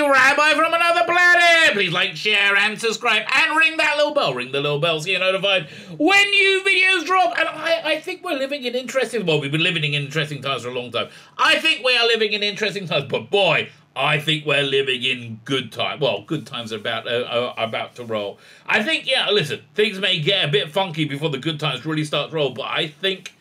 Rabbi from another planet. Please like, share, and subscribe, and ring that little bell. Ring the little bell so you're notified when new videos drop. And I think we're living in interesting, well, we've been living in interesting times for a long time. I think we are living in interesting times, but boy, I think we're living in good times. Well, good times are about to roll. I think, yeah, listen, things may get a bit funky before the good times really start to roll, but I think,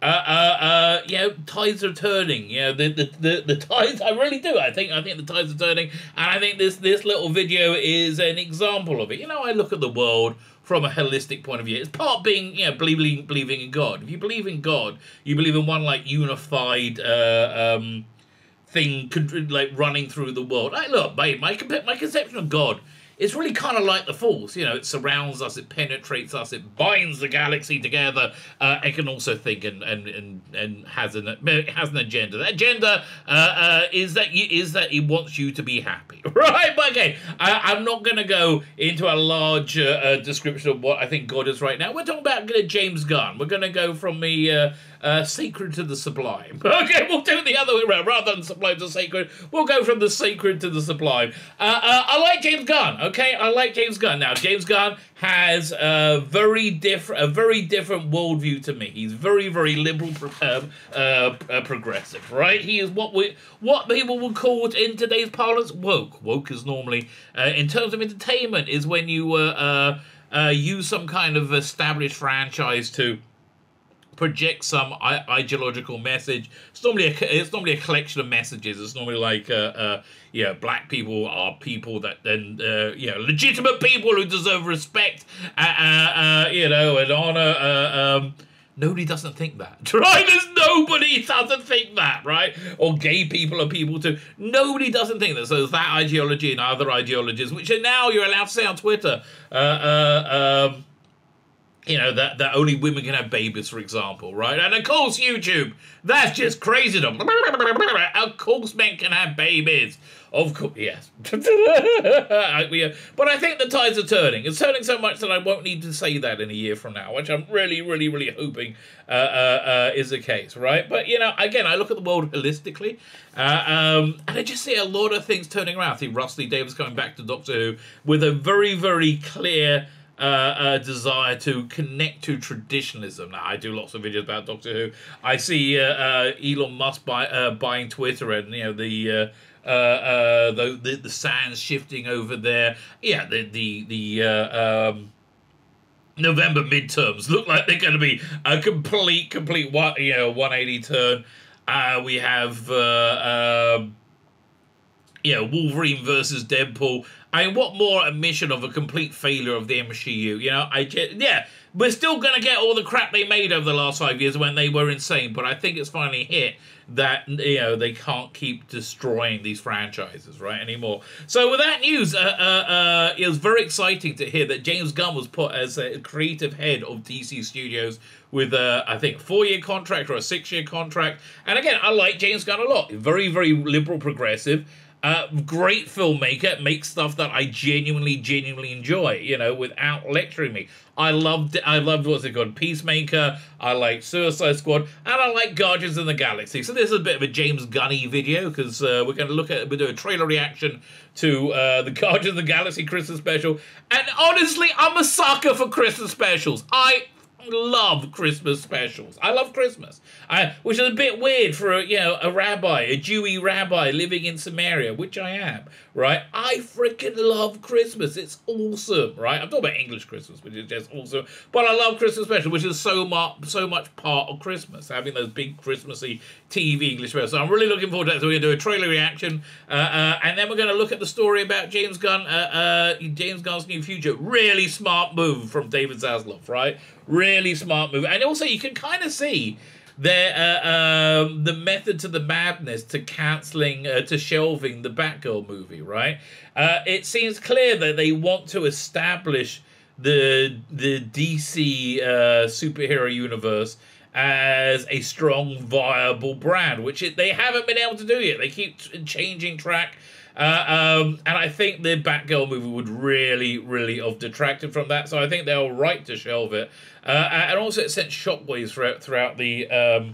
you know, tides are turning. You know, the tides, I really do. I think the tides are turning, and I think this little video is an example of it. You know, I look at the world from a holistic point of view. It's part being, you know, believing in God. If you believe in God, you believe in one, like, unified, thing like running through the world. Look, mate, my conception of God is really kind of like the Force. You know, it surrounds us, it penetrates us, it binds the galaxy together. It can also think and has an agenda. That agenda is that it wants you to be happy, right? But okay, I'm not going to go into a large description of what I think God is right now. We're talking about James Gunn. We're going to go from the sacred to the sublime. Okay, we'll do it the other way around. Rather than sublime to sacred, we'll go from the sacred to the sublime. I like James Gunn, okay? I like James Gunn. Now, James Gunn has a very different worldview to me. He's very, very liberal, progressive, right? He is what people would call in today's parlance woke. Woke is normally, in terms of entertainment, is when you use some kind of established franchise to project some ideological message. It's normally a collection of messages. It's normally like, yeah, black people are people that then, you know, legitimate people who deserve respect, you know, and honor. Nobody doesn't think that, right? Nobody doesn't think that, right? Or gay people are people too. Nobody doesn't think that. So there's that ideology and other ideologies, which are now you're allowed to say on Twitter. You know, that only women can have babies, for example, right? And of course, YouTube, that's just crazy. Of course men can have babies. Of course, yes. But I think the tides are turning. It's turning so much that I won't need to say that in a year from now, which I'm really, really, really hoping is the case, right? But, you know, again, I look at the world holistically, and I just see a lot of things turning around. I see Russell T Davies coming back to Doctor Who with a very, very clear desire to connect to traditionalism. Now, I do lots of videos about Doctor Who. I see Elon Musk buying Twitter, and you know the sands shifting over there. Yeah, the November midterms look like they're going to be a complete 180 turn. We have you know, Wolverine versus Deadpool. I mean, what more admission of a complete failure of the MCU? You know, yeah, we're still going to get all the crap they made over the last 5 years when they were insane, but I think it's finally hit that, you know, they can't keep destroying these franchises, right, anymore. So with that news, it was very exciting to hear that James Gunn was put as a creative head of DC Studios with, I think, a 4-year contract or a 6-year contract. And again, I like James Gunn a lot. Very, very liberal, progressive. Great filmmaker, makes stuff that I genuinely enjoy, you know, without lecturing me. I loved what's it called, Peacemaker, I like Suicide Squad, and I like Guardians of the Galaxy. So this is a bit of a James Gunny video, because we're going to do a trailer reaction to the Guardians of the Galaxy Christmas special. And honestly, I'm a sucker for Christmas specials. I love Christmas specials. I love Christmas, which is a bit weird for a rabbi, a Jewy rabbi living in Samaria, which I am, right? I freaking love Christmas. It's awesome, right? I'm talking about English Christmas, which is just awesome, but I love Christmas special, which is so much part of Christmas, having those big Christmassy TV English specials. So I'm really looking forward to that. So we're going to do a trailer reaction, and then we're going to look at the story about James Gunn, James Gunn's new future. Really smart move from David Zaslav, right? Really smart move. And also you can kind of see the method to the madness to cancelling, to shelving the Batgirl movie, right? It seems clear that they want to establish the DC superhero universe as a strong, viable brand, which they haven't been able to do yet. They keep changing track. And I think the Batgirl movie would really have detracted from that. So I think they were right to shelve it. And also it sent shockwaves throughout the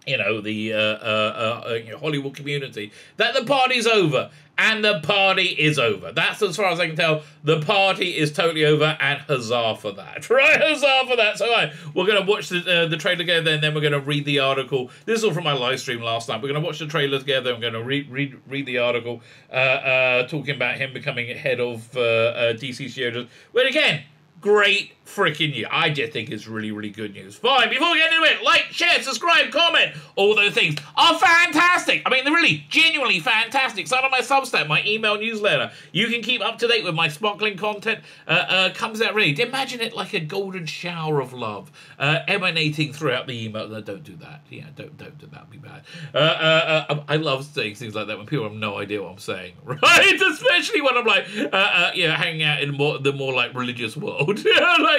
the Hollywood community, that the party's over. And the party is over. That's as far as I can tell. The party is totally over, and huzzah for that. Right? Huzzah for that. So we're going to watch the trailer together, and then we're going to read the article. This is all from my live stream last night. We're going to watch the trailer together. I'm going to read the article talking about him becoming head of DC Studios. But again, great freaking news. I just think it's really, really good news. Fine, before we get into it, like, share, subscribe, comment. All those things are fantastic. I mean, they're really, genuinely fantastic. Sign up my Substack, my email newsletter. You can keep up to date with my sparkling content. Comes out really. Imagine it like a golden shower of love emanating throughout the email. No, don't do that. Yeah, don't do that. That'd be bad. I love saying things like that when people have no idea what I'm saying, right? Especially when I'm like, hanging out in the more like religious world. Like,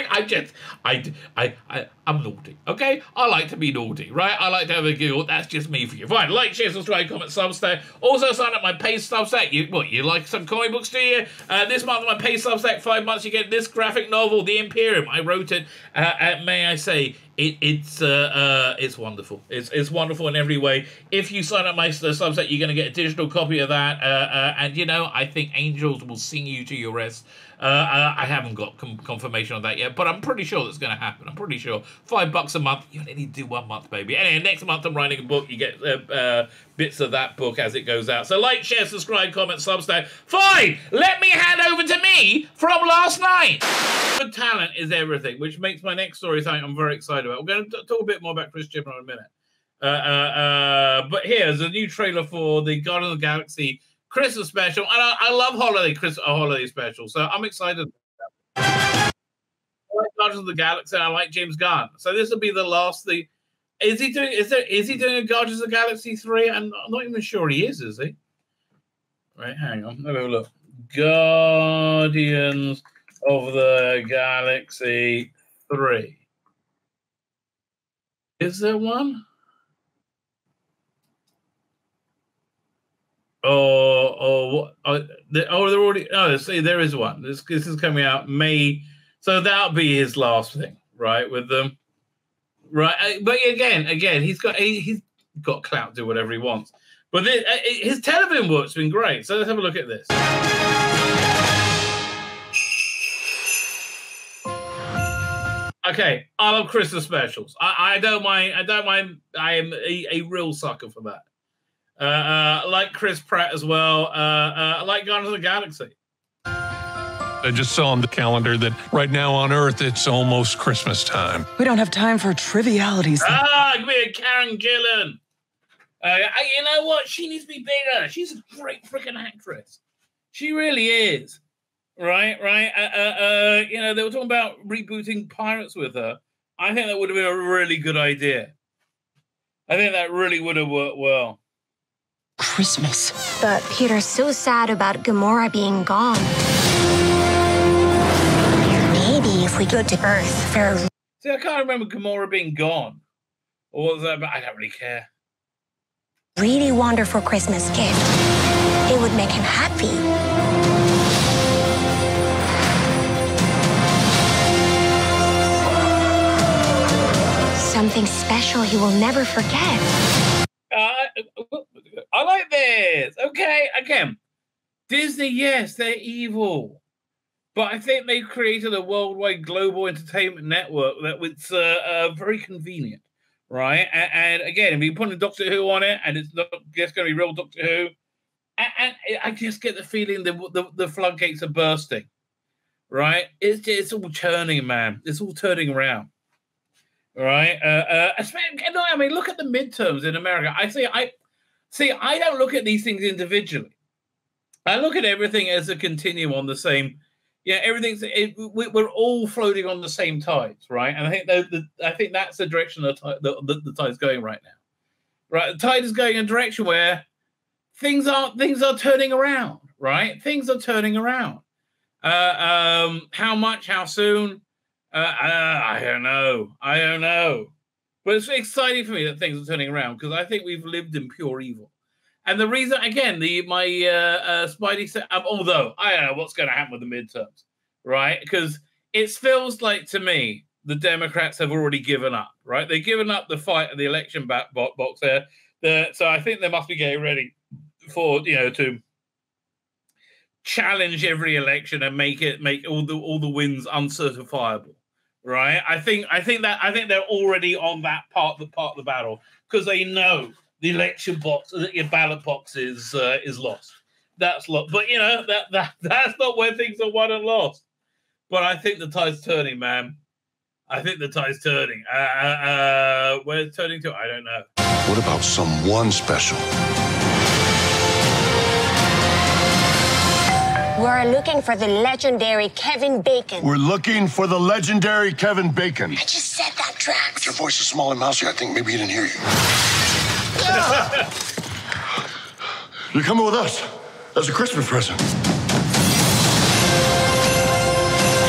I'm naughty, okay? I like to be naughty, right? I like to have a giggle. That's just me for you. Fine, like, share, subscribe, comment, Substack. Also, sign up my paid Substack. You like some comic books, do you? This month, my paid Substack, 5 months, you get this graphic novel, The Imperium. I wrote it. May I say, it's wonderful. It's wonderful in every way. If you sign up my Substack, you're going to get a digital copy of that. And, I think angels will sing you to your rest. I haven't got confirmation on that yet, but I'm pretty sure that's going to happen. I'm pretty sure. $5 a month. You only need to do 1 month, baby. Anyway, next month I'm writing a book. You get bits of that book as it goes out. So like, share, subscribe, comment, Substack. Fine! Let me hand over to me from last night. Good talent is everything, which makes my next story something I'm very excited about. We're going to talk a bit more about Chris Chibnall in a minute. But here's a new trailer for the Guardians of the Galaxy Christmas special, and I love holiday special, so I'm excited. I like Guardians of the Galaxy. I like James Gunn, so this will be the last thing. Is he doing a Guardians of the Galaxy 3? I'm not even sure he is he? Right, hang on, let me have a look. Guardians of the Galaxy 3. Is there one? They're already. Oh, see, there is one. This is coming out May, so that'll be his last thing, right? With them, right? But again, he's got clout to do whatever he wants. But his television work's been great. So let's have a look at this. Okay, I love Christmas specials. I don't mind. I am a real sucker for that. I like Chris Pratt as well. I like Guardians of the Galaxy. I just saw on the calendar that right now on Earth, it's almost Christmas time. We don't have time for trivialities. Give me a Karen Gillan. You know what? She needs to be bigger. She's a great freaking actress. She really is. Right. They were talking about rebooting Pirates with her. I think that would have been a really good idea. I think that really would have worked well. Christmas. But Peter's so sad about Gamora being gone. Maybe if we go to Earth for... See, I can't remember Gamora being gone. Or what was that about? I don't really care. Really wonderful Christmas gift. It would make him happy. Something special he will never forget. I like this. Okay, again, Disney, yes, they're evil. But I think they created a worldwide global entertainment network that was very convenient, right? And again, if you put a Doctor Who on it, and it's not just going to be real Doctor Who, and I just get the feeling the floodgates are bursting, right? It's all turning, man. It's all turning around. Right. I mean, look at the midterms in America. I don't look at these things individually. I look at everything as a continuum on the same. Yeah, we're all floating on the same tides, right? And I think that's the direction the tide's going right now. Right, the tide is going in a direction where things are turning around. Right, things are turning around. How much? How soon? I don't know. But it's exciting for me that things are turning around because I think we've lived in pure evil. And the reason, again, my Spidey said, although I don't know what's going to happen with the midterms, right? Because it feels like to me the Democrats have already given up, right? They've given up the fight at the election box there. So I think they must be getting ready for, to challenge every election and make all the wins uncertifiable, right? I think they're already on that part of the battle because they know the election box, your ballot box is lost. That's lost, but that's not where things are won and lost. But I think the tide's turning, man. I think the tide's turning. Where it's turning to, I don't know. What about someone special? We're looking for the legendary Kevin Bacon. We're looking for the legendary Kevin Bacon. I just said that, Drax. But your voice is small and mousy. I think maybe he didn't hear you. You're coming with us. That's a Christmas present.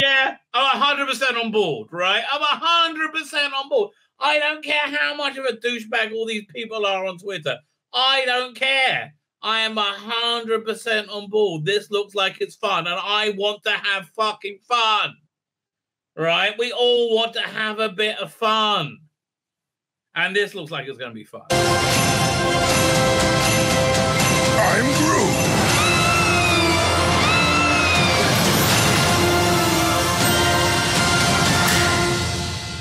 Yeah, I'm 100% on board, right? I'm 100% on board. I don't care how much of a douchebag all these people are on Twitter. I don't care. I am 100% on board. This looks like it's fun, and I want to have fucking fun, right? We all want to have a bit of fun, and this looks like it's going to be fun. I'm Groot.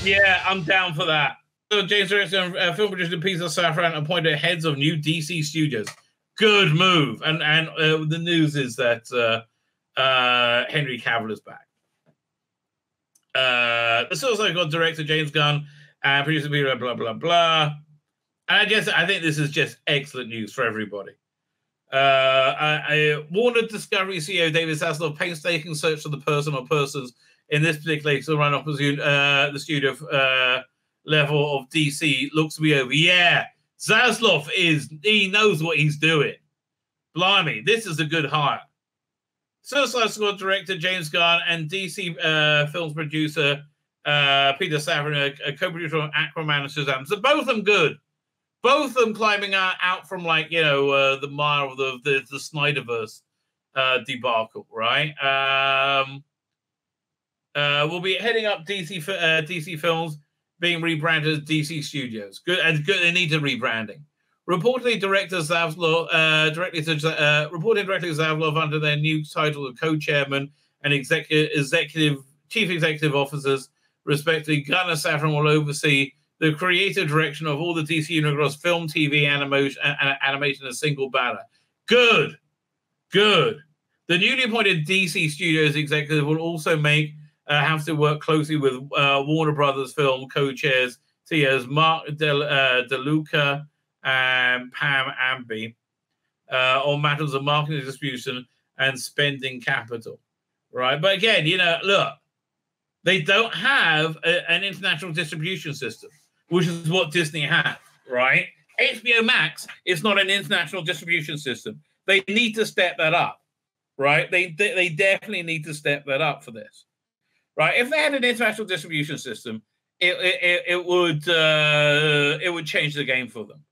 Yeah, I'm down for that. So James Director and film producer Peter Safran appointed heads of new DC studios. Good move. And the news is that Henry Cavill is back. This also got director James Gunn and producer Peter blah blah blah. And I think this is just excellent news for everybody. Warner Discovery CEO David Zaslav painstaking search for the person or persons in this particular case to run off the studio level of DC looks to be over. Yeah, Zaslav he knows what he's doing. Blimey, this is a good hire. Suicide Squad director James Gunn and DC films producer Peter Safran, a co-producer on Aquaman and Shazam. So both of them good. Both of them climbing out from the mire of the Snyderverse debacle, right? We'll be heading up DC films being rebranded as DC Studios. Good. They need to rebranding. Reporting directly to Zaslav under their new title of co-chairman and chief executive officers, respectively. Gunn and Safran will oversee the creative direction of all the DC Universe film, TV, animation in a single banner. Good. The newly appointed DC Studios executive will also have to work closely with Warner Brothers film co-chairs CEOs Mark DeLuca and Pam Amby on matters of marketing, distribution, and spending capital. Right, but again, look, they don't have an international distribution system, which is what Disney has. Right, HBO Max is not an international distribution system. They need to step that up. Right, they definitely need to step that up for this. Right, if they had an international distribution system, it would change the game for them.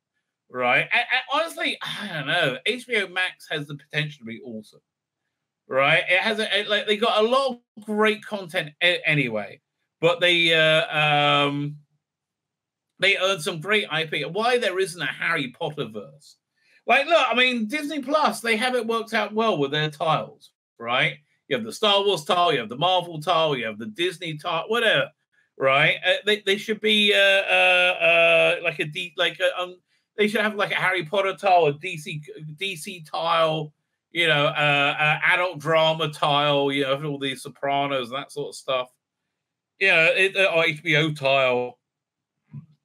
Right, and honestly, I don't know. HBO Max has the potential to be awesome. Right, it has they got a lot of great content anyway, but they earned some great IP. Why there isn't a Harry Potter verse? Like, look, I mean, Disney Plus, they have it worked out well with their tiles, right? You have the Star Wars tile, you have the Marvel tile, you have the Disney tile, whatever, right? They should be they should have like a Harry Potter tile, a DC tile, adult drama tile, all these Sopranos and that sort of stuff. Or HBO tile.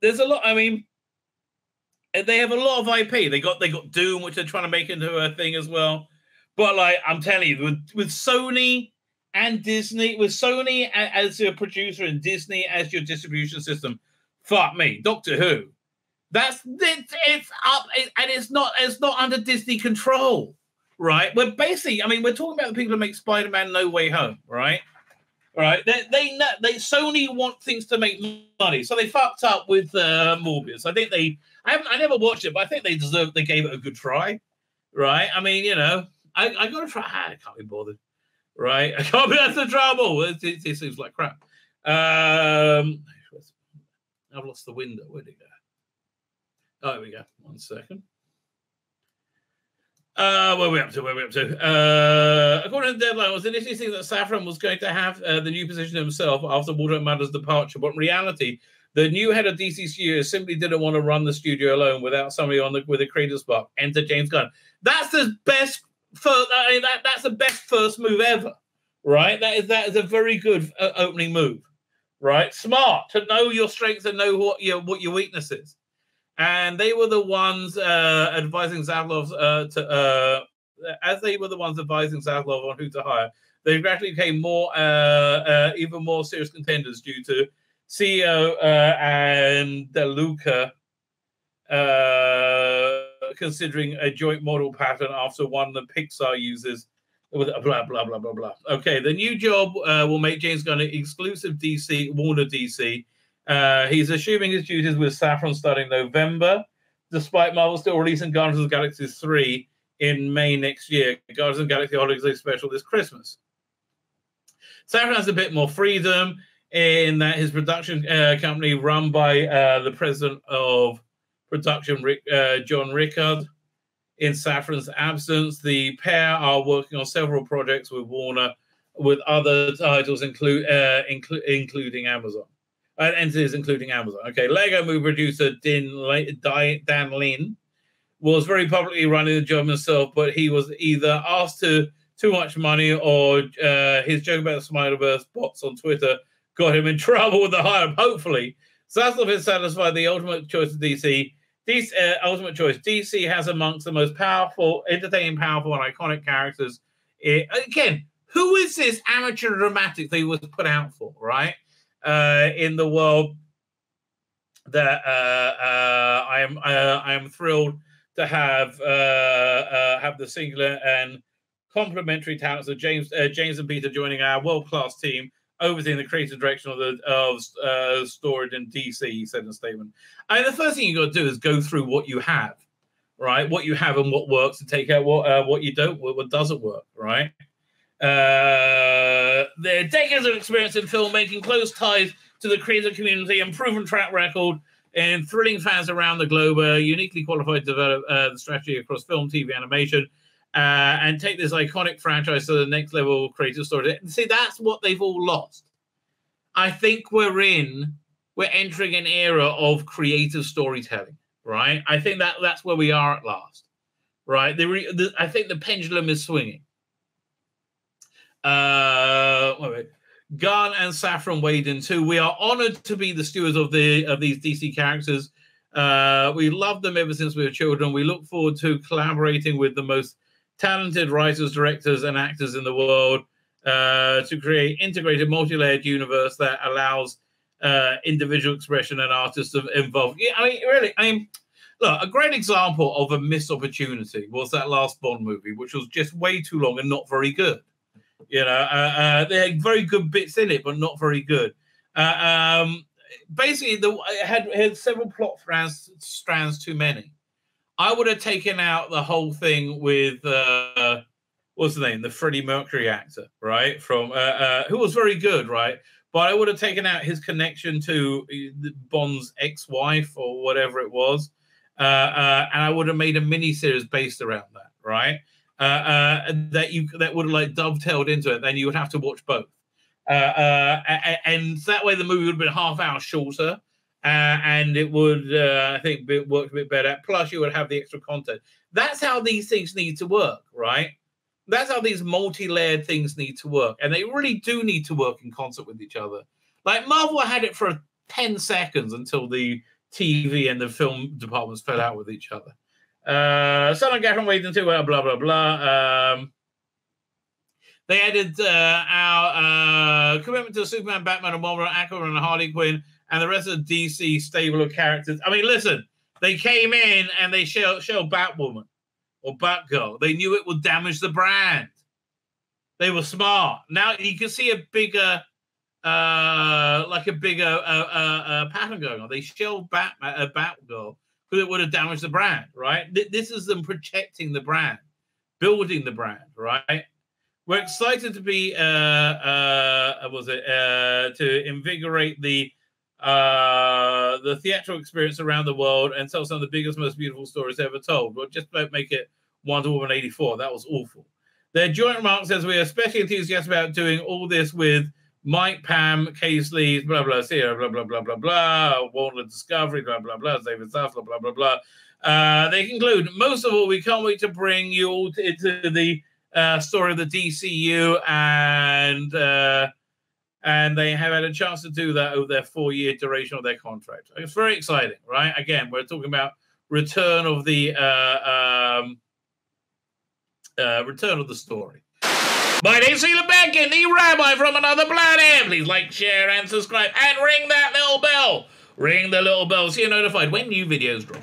There's a lot. I mean, they have a lot of IP. They got Doom, which they're trying to make into a thing as well. But like I'm telling you, with Sony and Disney, with Sony as your producer and Disney as your distribution system, fuck me, Doctor Who. It's up, and it's not under Disney control, right? We're talking about the people who make Spider-Man No Way Home, right? Right? They Sony want things to make money, so they fucked up with Morbius. I think I never watched it, but I think they gave it a good try, right? I mean, I got to try. I can't be bothered, right? I can't be. That's the trouble. It seems like crap. I've lost the window. Where'd it go? Oh, here we go. 1 second. Where are we up to? According to the deadline, it was initially seen that Safran was going to have the new position himself after Walter McMurdo's departure, but in reality, the new head of DC Studios simply didn't want to run the studio alone without somebody with a creative spark. Enter James Gunn. That's the best. That's the best first move ever, right? That is a very good opening move, right? Smart to know your strengths and know what your weakness is. And they were the ones advising Zaslav as they were the ones advising Zaslav on who to hire. They gradually became even more serious contenders due to CEO and DeLuca considering a joint model pattern after one that Pixar uses with blah, blah, blah, blah, blah. Okay, the new job will make James Gunn an exclusive Warner DC. He's assuming his duties with Safran starting November, despite Marvel still releasing Guardians of the Galaxy 3 in May next year. Guardians of the Galaxy Holiday Special this Christmas. Safran has a bit more freedom in that his production company, run by the president of production, John Rickard, in Safran's absence. The pair are working on several projects with Warner, with other titles including Amazon. Entities including Amazon. Okay, Lego movie producer Dan Lin was very publicly running the job himself, but he was either asked too much money or his joke about the Smileverse bots on Twitter got him in trouble with the hire. Hopefully, Zaslav is satisfied the ultimate choice of DC. Ultimate choice. DC has amongst the most powerful, entertaining, powerful, and iconic characters. Again, who is this amateur dramatic that he was put out for, right? In the world that I am thrilled to have the singular and complementary talents of James and Peter joining our world-class team, overseeing the creative direction of storage in DC, he said in a statement. The first thing you got to do is go through what you have, right? What you have and what works, and take out what you don't, what doesn't work, right? Their decades of experience in filmmaking, close ties to the creative community, and proven track record in thrilling fans around the globe are uniquely qualified to develop the strategy across film, TV, animation, and take this iconic franchise to the next level of creative story. See, that's what they've all lost. I think we're entering an era of creative storytelling, right? I think that's where we are at last, right? I think the pendulum is swinging. Gunn and Safran weighed in too. We are honored to be the stewards of these DC characters. We love them ever since we were children. We look forward to collaborating with the most talented writers, directors, and actors in the world to create integrated, multi-layered universe that allows individual expression and artists to involve. Yeah, look, a great example of a missed opportunity was that last Bond movie, which was just way too long and not very good. You know, they had very good bits in it, but not very good. Basically, it had several plot strands too many. I would have taken out the whole thing with what's the name, the Freddie Mercury actor, right? From who was very good, right? But I would have taken out his connection to Bond's ex-wife or whatever it was, and I would have made a mini-series based around that, right? That would have like dovetailed into it. Then you would have to watch both, and that way the movie would have been a half hour shorter, and it would I think work a bit better. Plus, you would have the extra content. That's how these things need to work, right? That's how these multi-layered things need to work, and they really do need to work in concert with each other. Like Marvel had it for 10 seconds until the TV and the film departments fell out with each other. Son of Gaffron waiting to blah blah blah. They added our commitment to Superman, Batman, and Wonder Woman, Aquaman, and Harley Quinn, and the rest of the DC stable of characters. I mean, listen, they came in and they showed Batwoman or Batgirl. They knew it would damage the brand. They were smart. Now you can see a bigger pattern going on. They showed Batgirl. It would have damaged the brand, right? This is them protecting the brand, building the brand, right? We're excited to be to invigorate the theatrical experience around the world and tell some of the biggest, most beautiful stories ever told. But just don't make it Wonder Woman 84. That was awful. Their joint remark says we are especially enthusiastic about doing all this with Mike, Pam, Casely, blah blah, Sierra, blah blah blah blah blah, Warner Discovery, blah blah blah, David Zaslav, blah blah blah. They conclude, most of all, we can't wait to bring you all into the story of the DCU, and they have had a chance to do that over their 4-year duration of their contract. It's very exciting, right? Again, we're talking about return of the story. My name's Tzvi Lebetkin, the Rabbi from another planet. Please like, share, and subscribe, and ring that little bell. Ring the little bell so you're notified when new videos drop.